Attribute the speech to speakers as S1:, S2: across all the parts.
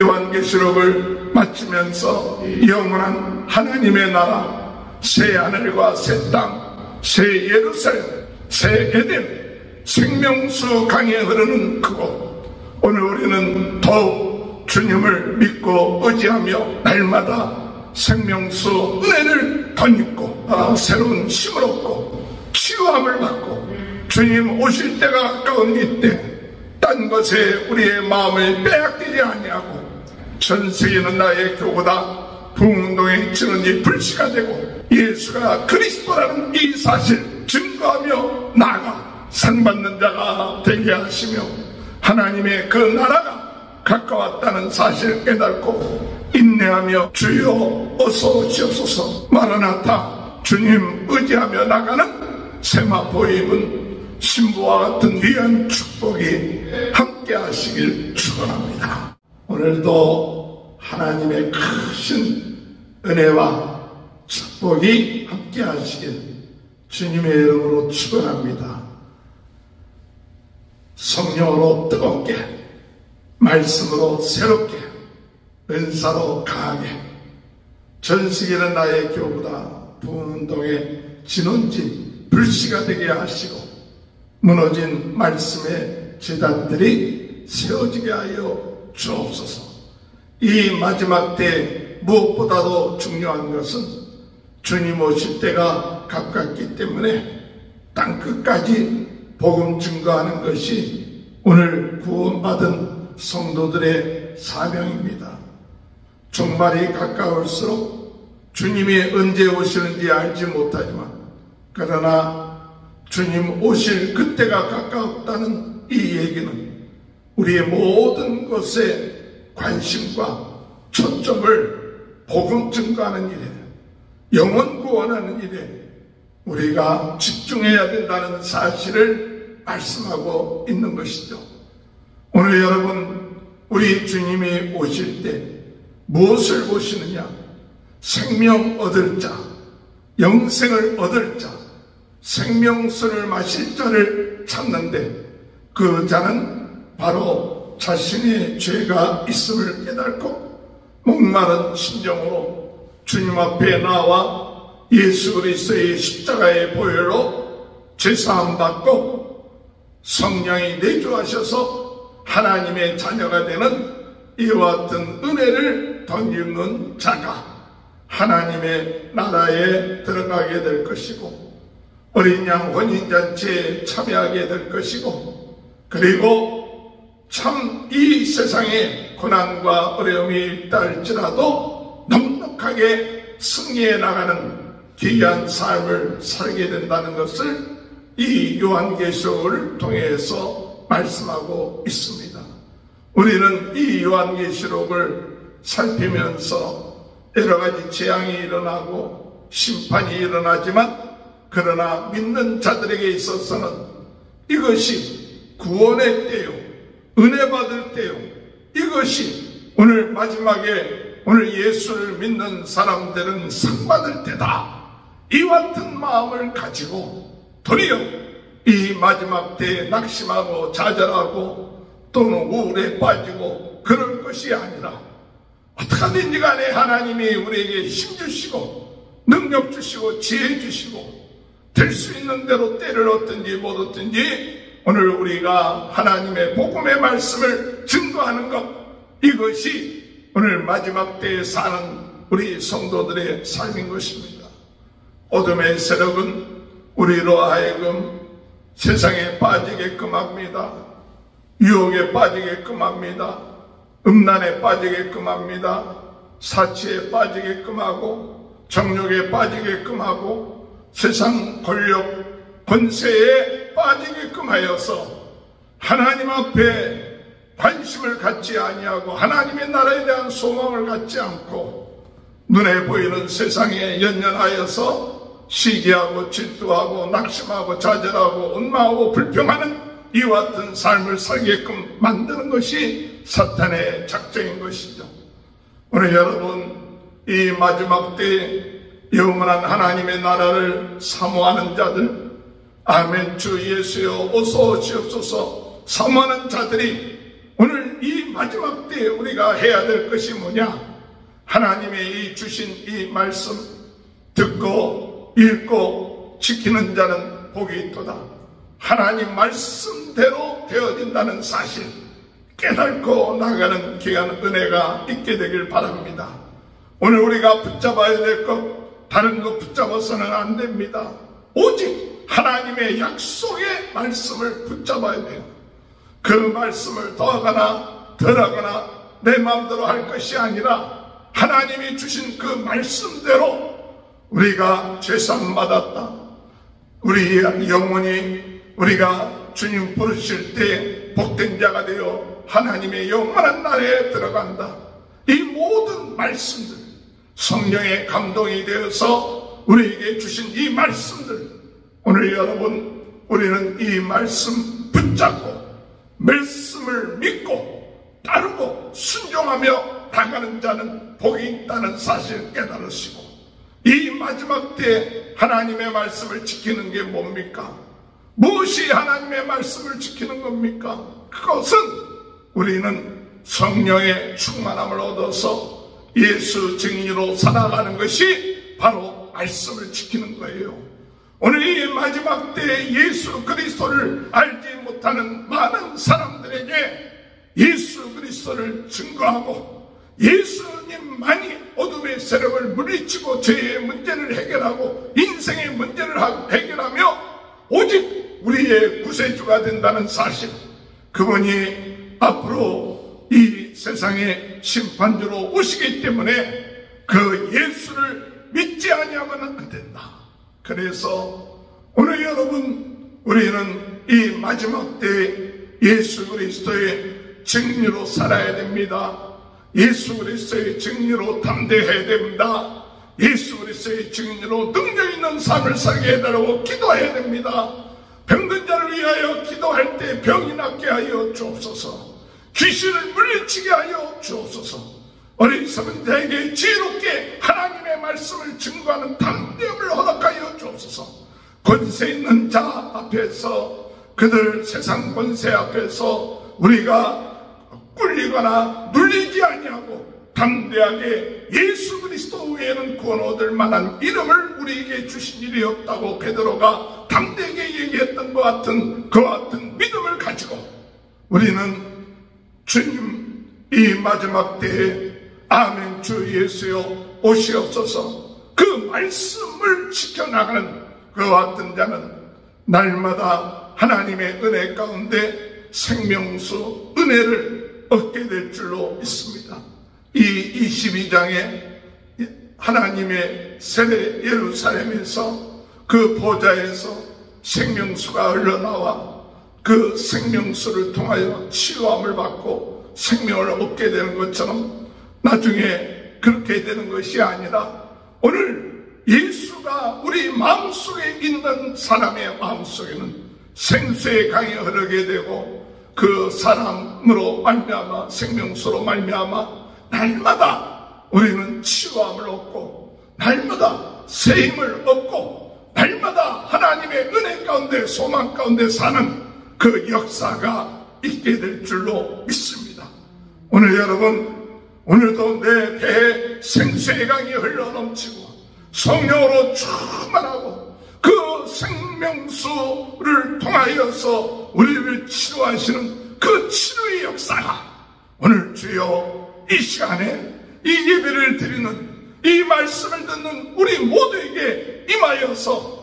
S1: 요한계시록을 마치면서 영원한 하나님의 나라, 새 하늘과 새 땅, 새 예루살렘, 새 에덴, 생명수 강에 흐르는 그곳, 오늘 우리는 더욱 주님을 믿고 의지하며 날마다 생명수 은혜를 덧입고 새로운 힘을 얻고 치유함을 받고 주님 오실 때가 가까운 이때 딴 것에 우리의 마음을 빼앗기지 아니하고 전 세계는 나의 교보다 부흥운동에 치는 이 불씨가 되고 예수가 그리스도라는 이 사실 증거하며 나아가 상받는 자가 되게 하시며 하나님의 그 나라가 가까웠다는 사실을 깨닫고 인내하며 주여 어서 오시옵소서 마라나타 주님 의지하며 나가는 세마포 입은 신부와 같은 귀한 축복이 함께 하시길 축원합니다. 오늘도 하나님의 크신 은혜와 축복이 함께 하시길 주님의 이름으로 축원합니다. 성령으로 뜨겁게, 말씀으로 새롭게, 은사로 강하게 전 세계는 나의 교보다 부흥운동의 진원진 불씨가 되게 하시고 무너진 말씀의 제단들이 세워지게 하여 주옵소서. 이 마지막 때 무엇보다도 중요한 것은 주님 오실 때가 가깝기 때문에 땅끝까지 복음 증거하는 것이 오늘 구원받은 성도들의 사명입니다. 종말이 가까울수록 주님이 언제 오시는지 알지 못하지만 그러나 주님 오실 그때가 가까웠다는 이 얘기는 우리의 모든 것에 관심과 초점을 복음 증거하는 일에 영혼 구원하는 일에 우리가 집중해야 된다는 사실을 말씀하고 있는 것이죠. 오늘 여러분 우리 주님이 오실 때 무엇을 보시느냐? 생명 얻을 자, 영생을 얻을 자, 생명수를 마실 자를 찾는데 그 자는 바로 자신의 죄가 있음을 깨닫고 목마른 심정으로 주님 앞에 나와 예수 그리스도의 십자가의 보혈로 죄사함 받고 성령이 내주하셔서 하나님의 자녀가 되는 이와 같은 은혜를 덧입는 자가 하나님의 나라에 들어가게 될 것이고 어린 양 혼인잔치에 참여하게 될 것이고 그리고 참 이 세상에 고난과 어려움이 있다 할지라도 넉넉하게 승리해 나가는 귀한 삶을 살게 된다는 것을 이 요한계시록을 통해서 말씀하고 있습니다. 우리는 이 요한계시록을 살피면서 여러 가지 재앙이 일어나고 심판이 일어나지만 그러나 믿는 자들에게 있어서는 이것이 구원의 때요 은혜 받을 때요 이것이 오늘 마지막에 오늘 예수를 믿는 사람들은 상 받을 때다. 이와 같은 마음을 가지고 도리어 이 마지막 때에 낙심하고 좌절하고 또는 우울에 빠지고 그럴 것이 아니라 어떡하든지 간에 하나님이 우리에게 힘 주시고 능력 주시고 지혜 주시고 될 수 있는 대로 때를 얻든지 못 얻든지 오늘 우리가 하나님의 복음의 말씀을 증거하는 것 이것이 오늘 마지막 때에 사는 우리 성도들의 삶인 것입니다. 어둠의 세력은 우리로 하여금 세상에 빠지게끔 합니다. 유혹에 빠지게끔 합니다. 음란에 빠지게끔 합니다. 사치에 빠지게끔 하고 정욕에 빠지게끔 하고 세상 권력 권세에 빠지게끔 하여서 하나님 앞에 관심을 갖지 아니하고 하나님의 나라에 대한 소망을 갖지 않고 눈에 보이는 세상에 연연하여서 시기하고 질투하고 낙심하고 좌절하고 원망하고 불평하는 이와 같은 삶을 살게끔 만드는 것이 사탄의 작정인 것이죠. 오늘 여러분 이 마지막 때에 영원한 하나님의 나라를 사모하는 자들 아멘 주 예수여 어서 오시옵소서 사모하는 자들이 오늘 이 마지막 때에 우리가 해야 될 것이 뭐냐? 하나님의 주신 이 말씀 듣고 읽고 지키는 자는 복이 있도다. 하나님 말씀대로 되어진다는 사실 깨닫고 나가는 귀한 은혜가 있게 되길 바랍니다. 오늘 우리가 붙잡아야 될 것, 다른 거 붙잡아서는 안 됩니다. 오직 하나님의 약속의 말씀을 붙잡아야 돼요. 그 말씀을 더하거나 덜하거나 내 마음대로 할 것이 아니라 하나님이 주신 그 말씀대로 우리가 죄산 받았다. 우리 영혼이 우리가 주님 부르실 때 복된 자가 되어 하나님의 영원한 나라에 들어간다. 이 모든 말씀들, 성령의 감동이 되어서 우리에게 주신 이 말씀들, 오늘 여러분 우리는 이 말씀 붙잡고 말씀을 믿고 따르고 순종하며 나가는 자는 복이 있다는 사실을 깨달으시고, 이 마지막 때 하나님의 말씀을 지키는 게 뭡니까? 무엇이 하나님의 말씀을 지키는 겁니까? 그것은 우리는 성령의 충만함을 얻어서 예수 증인으로 살아가는 것이 바로 말씀을 지키는 거예요. 오늘 이 마지막 때에 예수 그리스도를 알지 못하는 많은 사람들에게 예수 그리스도를 증거하고 예수님만이 어둠의 세력을 물리치고 죄의 문제를 해결하고 인생의 문제를 해결하며 오직 우리의 구세주가 된다는 사실, 그분이 앞으로 이 세상의 심판주로 오시기 때문에 그 예수를 믿지 아니하면 안 된다. 그래서 오늘 여러분 우리는 이 마지막 때에 예수 그리스도의 증인으로 살아야 됩니다. 예수 그리스도의 증인으로 담대해야 됩니다. 예수 그리스도의 증인으로 능력 있는 삶을 살게 해달라고 기도해야 됩니다. 병든 자를 위하여 기도할 때 병이 낫게 하여 주옵소서. 귀신을 물리치게 하여 주옵소서. 어리석은 자에게 지혜롭게 하나님의 말씀을 증거하는 담대함을 허락하여 주옵소서. 권세 있는 자 앞에서, 그들 세상 권세 앞에서 우리가 꿀리거나 눌리지 아니하고 담대하게 예수 그리스도 외에는 구원 얻을 만한 이름을 우리에게 주신 일이 없다고 베드로가 담대하게 얘기했던 것 같은 그와 같은 믿음을 가지고 우리는 주님 이 마지막 때에 아멘 주 예수여 오시옵소서 그 말씀을 지켜나가는 그와 같은 자는 날마다 하나님의 은혜 가운데 생명수 은혜를 얻게 될 줄로 믿습니다. 이 22장에 하나님의 세례 예루살렘에서 그 보좌에서 생명수가 흘러나와 그 생명수를 통하여 치유함을 받고 생명을 얻게 되는 것처럼 나중에 그렇게 되는 것이 아니라 오늘 예수가 우리 마음속에 있는 사람의 마음속에는 생수의 강이 흐르게 되고 그 사람으로 말미암아 생명수로 말미암아 날마다 우리는 치유함을 얻고 날마다 새 힘을 얻고 날마다 하나님의 은혜 가운데 소망 가운데 사는 그 역사가 있게 될 줄로 믿습니다. 오늘 여러분 오늘도 내 배에 생수의 강이 흘러넘치고 성령으로 충만하고 그 생명수를 통하여서 우리를 치료하시는 그 치료의 역사가 오늘 주여 이 시간에 이 예배를 드리는 이 말씀을 듣는 우리 모두에게 임하여서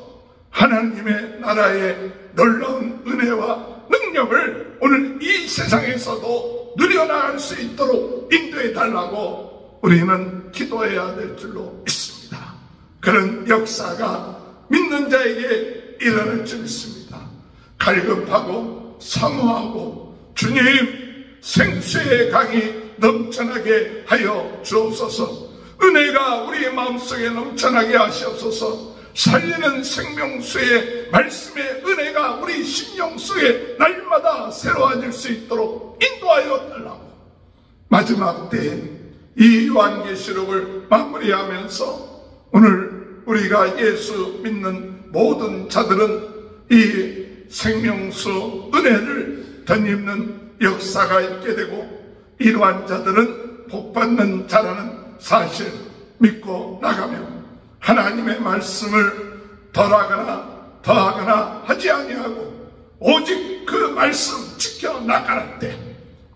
S1: 하나님의 나라의 놀라운 은혜와 능력을 오늘 이 세상에서도 누려나갈 수 있도록 인도해 달라고 우리는 기도해야 될 줄로 믿습니다. 그런 역사가 믿는 자에게 일어날 줄 믿습니다. 갈급하고 사모하고 주님 생수의 강이 넘쳐나게 하여 주옵소서. 은혜가 우리의 마음속에 넘쳐나게 하시옵소서. 살리는 생명수의 말씀의 은혜가 우리 심령 속에 날마다 새로워질 수 있도록 인도하여 달라고 마지막 때에 이 요한계시록을 마무리하면서 오늘 우리가 예수 믿는 모든 자들은 이 생명수 은혜를 덧입는 역사가 있게 되고 이러한 자들은 복받는 자라는 사실 믿고 나가며 하나님의 말씀을 더하거나 하지 아니하고 오직 그 말씀 지켜 나갈 때,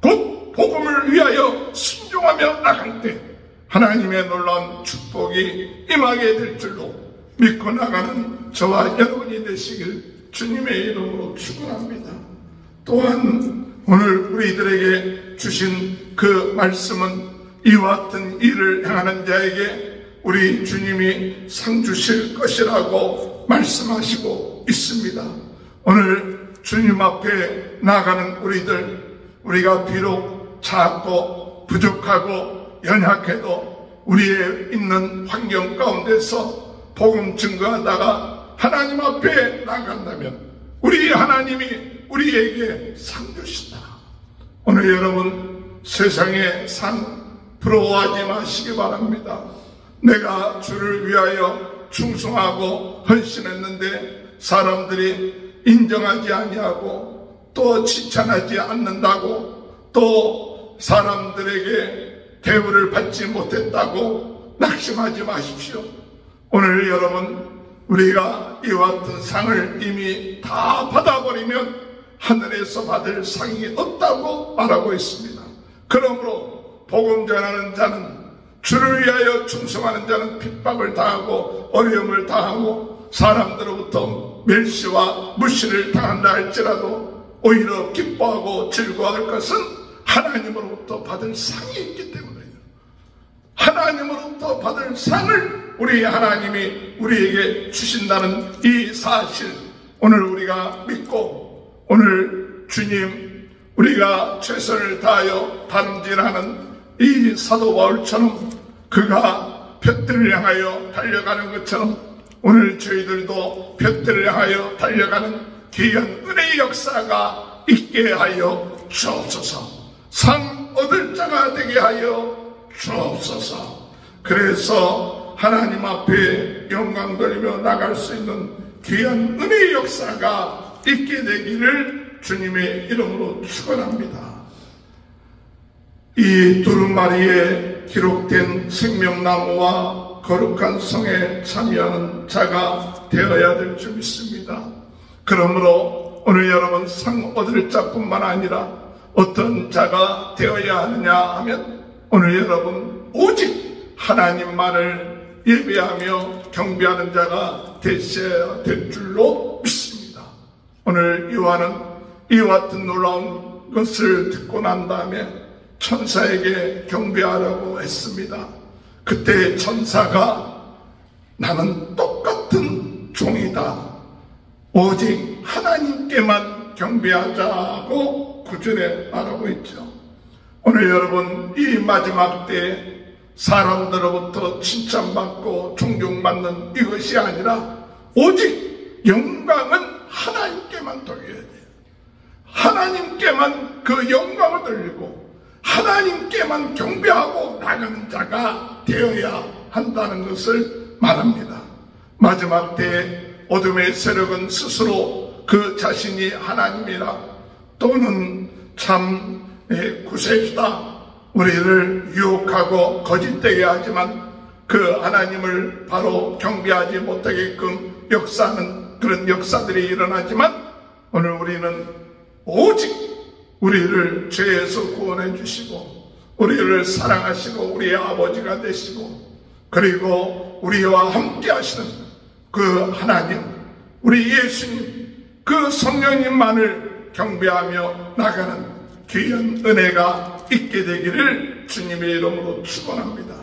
S1: 곧 복음을 위하여 순종하며 나갈 때 하나님의 놀라운 축복이 임하게 될 줄로 믿고 나가는 저와 여러분이 되시길 주님의 이름으로 축원합니다. 또한 오늘 우리들에게 주신 그 말씀은 이와 같은 일을 행하는 자에게 우리 주님이 상 주실 것이라고 말씀하시고 있습니다. 오늘 주님 앞에 나가는 우리가 비록 작고 부족하고 연약해도 우리의 있는 환경 가운데서 복음 증거하다가 하나님 앞에 나간다면 우리 하나님이 우리에게 상 주신다. 오늘 여러분 세상의 상 부러워하지 마시기 바랍니다. 내가 주를 위하여 충성하고 헌신했는데 사람들이 인정하지 아니하고 또 칭찬하지 않는다고 또 사람들에게 대우를 받지 못했다고 낙심하지 마십시오. 오늘 여러분 우리가 이와 같은 상을 이미 다 받아버리면 하늘에서 받을 상이 없다고 말하고 있습니다. 그러므로 복음 전하는 자는 주를 위하여 충성하는 자는 핍박을 당하고 어려움을 당하고 사람들로부터 멸시와 무시를 당한다 할지라도 오히려 기뻐하고 즐거워할 것은 하나님으로부터 받을 상이 있기 때문이에요. 하나님으로부터 받을 상을 우리 하나님이 우리에게 주신다는 이 사실 오늘 우리가 믿고 오늘 주님 우리가 최선을 다하여 다름질하는 이 사도 바울처럼 그가 볕들을 향하여 달려가는 것처럼 오늘 저희들도 볕들을 향하여 달려가는 귀한 은혜의 역사가 있게 하여 주옵소서. 상 얻을 자가 되게 하여 주옵소서. 그래서 하나님 앞에 영광 돌리며 나갈 수 있는 귀한 은혜의 역사가 있게 되기를 주님의 이름으로 축원합니다. 이 두루마리에 기록된 생명나무와 거룩한 성에 참여하는 자가 되어야 될 줄 믿습니다. 그러므로 오늘 여러분 상 얻을 자뿐만 아니라 어떤 자가 되어야 하느냐 하면 오늘 여러분 오직 하나님만을 예배하며 경배하는 자가 되셔야 될 줄로 믿습니다. 오늘 요한은 이와 같은 놀라운 것을 듣고 난 다음에 천사에게 경배하라고 했습니다. 그때 천사가 나는 똑같은 종이다. 오직 하나님께만 경배하자고 구절에 말하고 있죠. 오늘 여러분 이 마지막 때 사람들로부터 칭찬받고 존경받는 이것이 아니라 오직 영광은 하나님께만 돌려야 돼요. 하나님께만 그 영광을 돌리고 하나님께만 경배하고 나가는 자가 되어야 한다는 것을 말합니다. 마지막 때에 어둠의 세력은 스스로 그 자신이 하나님이라 또는 참 구세주다 우리를 유혹하고 거짓되게 하지만 그 하나님을 바로 경배하지 못하게끔 역사하는 그런 역사들이 일어나지만 오늘 우리는 오직 우리를 죄에서 구원해 주시고 우리를 사랑하시고 우리의 아버지가 되시고 그리고 우리와 함께 하시는 그 하나님 우리 예수님 그 성령님만을 경배하며 나가는 귀한 은혜가 있게 되기를 주님의 이름으로 축원합니다.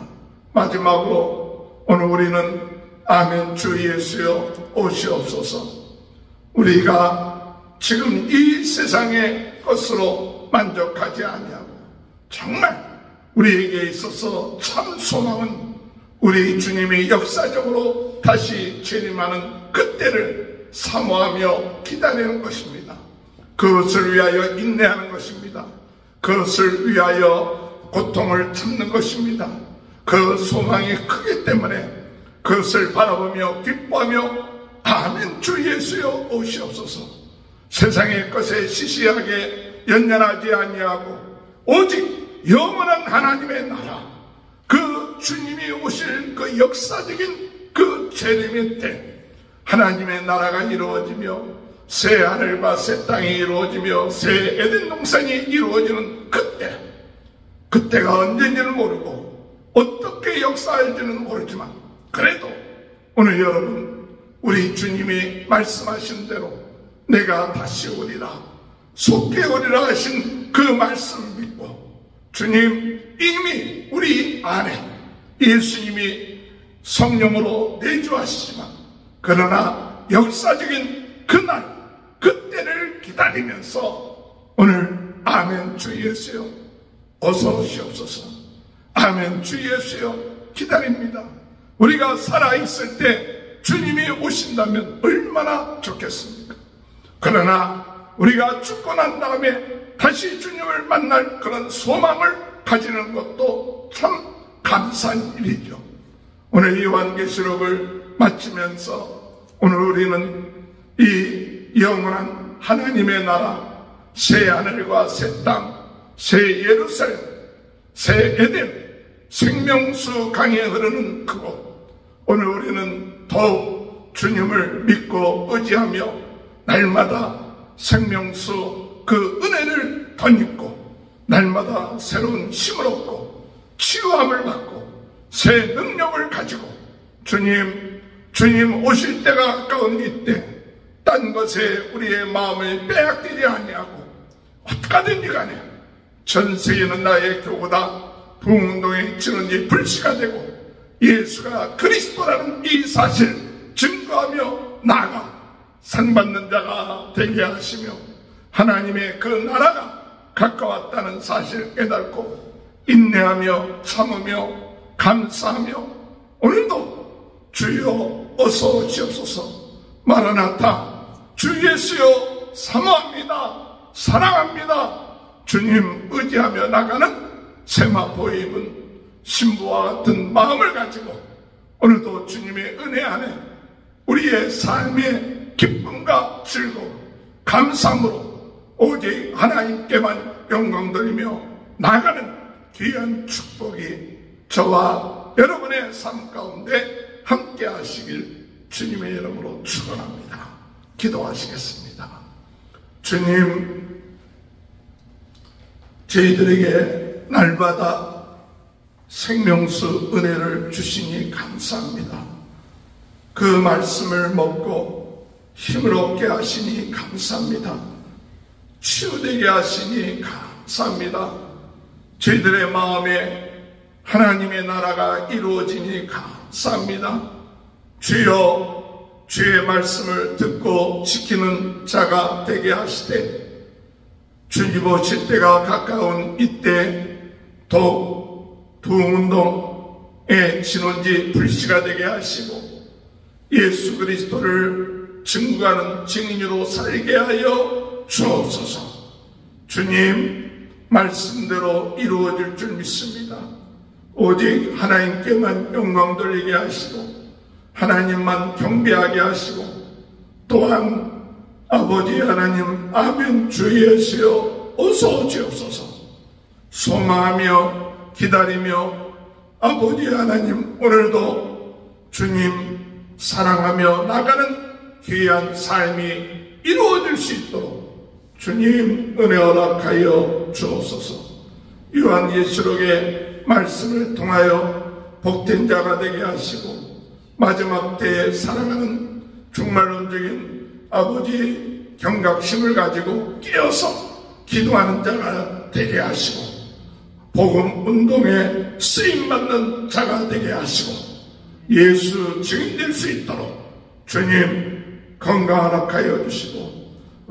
S1: 마지막으로 오늘 우리는 아멘 주 예수여 오시옵소서. 우리가 지금 이 세상의 것으로 만족하지 아니하고 정말 우리에게 있어서 참 소망은 우리 주님이 역사적으로 다시 재림하는 그때를 사모하며 기다리는 것입니다. 그것을 위하여 인내하는 것입니다. 그것을 위하여 고통을 참는 것입니다. 그 소망이 크기 때문에 그것을 바라보며 기뻐하며 아멘 주 예수여 오시옵소서. 세상의 것에 시시하게 연연하지 아니하고 오직 영원한 하나님의 나라, 그 주님이 오실 그 역사적인 그 재림의 때 하나님의 나라가 이루어지며 새 하늘과 새 땅이 이루어지며 새 에덴 동산이 이루어지는 그때가 언제인지는 모르고 어떻게 역사할지는 모르지만 그래도 오늘 여러분, 우리 주님이 말씀하신 대로 내가 다시 오리라, 속히 오리라 하신 그 말씀 믿고, 주님 이미 우리 안에 예수님이 성령으로 내주하시지만 그러나 역사적인 그날 그때를 기다리면서 오늘 아멘 주 예수여 어서 오시옵소서, 아멘 주 예수여 기다립니다. 우리가 살아있을 때 주님이 오신다면 얼마나 좋겠습니까? 그러나 우리가 죽고 난 다음에 다시 주님을 만날 그런 소망을 가지는 것도 참 감사한 일이죠. 오늘 요한계시록을 마치면서 오늘 우리는 이 영원한 하나님의 나라, 새 하늘과 새 땅, 새 예루살렘, 새 에덴, 생명수 강에 흐르는 그곳, 오늘 우리는 더욱 주님을 믿고 의지하며 날마다 생명수 그 은혜를 덧입고 날마다 새로운 힘을 얻고 치유함을 받고 새 능력을 가지고 주님 오실 때가 가까운 이때 딴 것에 우리의 마음을 빼앗기지 아니하고 어떡하든지 간에 전 세계는 나의 교보다 부흥운동의 진원이 불씨가 되고 예수가 그리스도라는 이 사실 증거하며 나아가 상받는 자가 되게 하시며 하나님의 그 나라가 가까웠다는 사실 깨닫고 인내하며 참으며 감사하며 오늘도 주여 어서 오시옵소서, 마라나타 주 예수여 사모합니다, 사랑합니다, 주님 의지하며 나가는 세마포 입은 신부와 같은 마음을 가지고 오늘도 주님의 은혜 안에 우리의 삶의 기쁨과 즐거움, 감사함으로 오직 하나님께만 영광 돌리며 나가는 귀한 축복이 저와 여러분의 삶 가운데 함께 하시길 주님의 이름으로 축원합니다. 기도하시겠습니다. 주님, 저희들에게 날마다 생명수 은혜를 주시니 감사합니다. 그 말씀을 먹고 힘을 얻게 하시니 감사합니다. 치유되게 하시니 감사합니다. 저희들의 마음에 하나님의 나라가 이루어지니 감사합니다. 주여, 주의 말씀을 듣고 지키는 자가 되게 하시되 주님 오실 때가 가까운 이때 더욱 부흥운동의 진원지 불씨가 되게 하시고 예수 그리스도를 증거하는 증인으로 살게 하여 주옵소서. 주님 말씀대로 이루어질 줄 믿습니다. 오직 하나님께만 영광 돌리게 하시고 하나님만 경배하게 하시고 또한 아버지 하나님 아멘 주 예수여 어서 오시옵소서. 소망하며 기다리며 아버지 하나님 오늘도 주님 사랑하며 나가는 귀한 삶이 이루어질 수 있도록 주님 은혜 허락하여 주옵소서. 요한계시록의 말씀을 통하여 복된 자가 되게 하시고 마지막 때에 살아가는 종말론적인 아버지 경각심을 가지고 깨어서 기도하는 자가 되게 하시고 복음 운동에 쓰임받는 자가 되게 하시고 예수 증인될 수 있도록 주님 건강 허락하여 주시고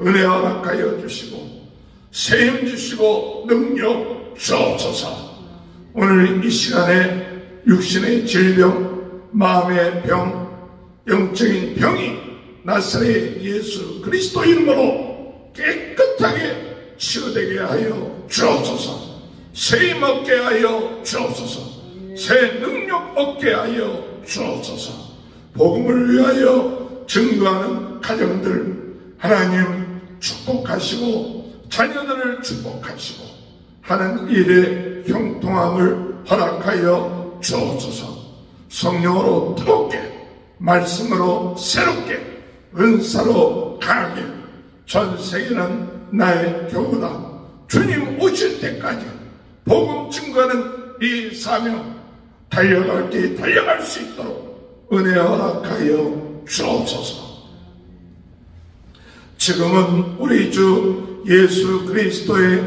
S1: 은혜 허락하여 주시고 세임 주시고 능력 주옵소서. 오늘 이 시간에 육신의 질병, 마음의 병, 영적인 병이 나사렛 예수 그리스도 이름으로 깨끗하게 치유되게 하여 주옵소서. 세임 얻게 하여 주옵소서. 새 능력 얻게 하여 주옵소서. 복음을 위하여 증거하는 가정들 하나님 축복하시고 자녀들을 축복하시고 하는 일의 형통함을 허락하여 주옵소서. 성령으로 뜨겁게, 말씀으로 새롭게, 은사로 강하게, 전 세계는 나의 교구다, 주님 오실 때까지 복음 증거하는 이 사명 달려갈 때 달려갈 수 있도록 은혜 허락하여 주옵소서. 지금은 우리 주 예수 그리스도의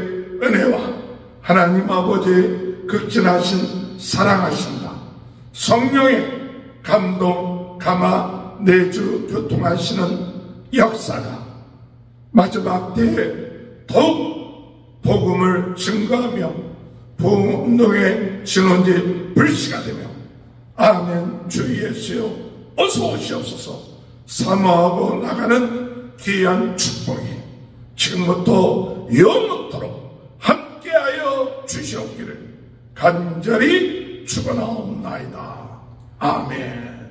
S1: 은혜와 하나님 아버지의 극진하신 사랑하신다, 성령의 감동, 감화, 내주 교통하시는 역사가 마지막 때에 더욱 복음을 증거하며 부흥운동의 진원지 불씨가 되며 아멘 주 예수여 어서 오시옵소서 사모하고 나가는 귀한 축복이 지금부터 영원토록 함께하여 주시옵기를 간절히 축원하옵나이다. 아멘.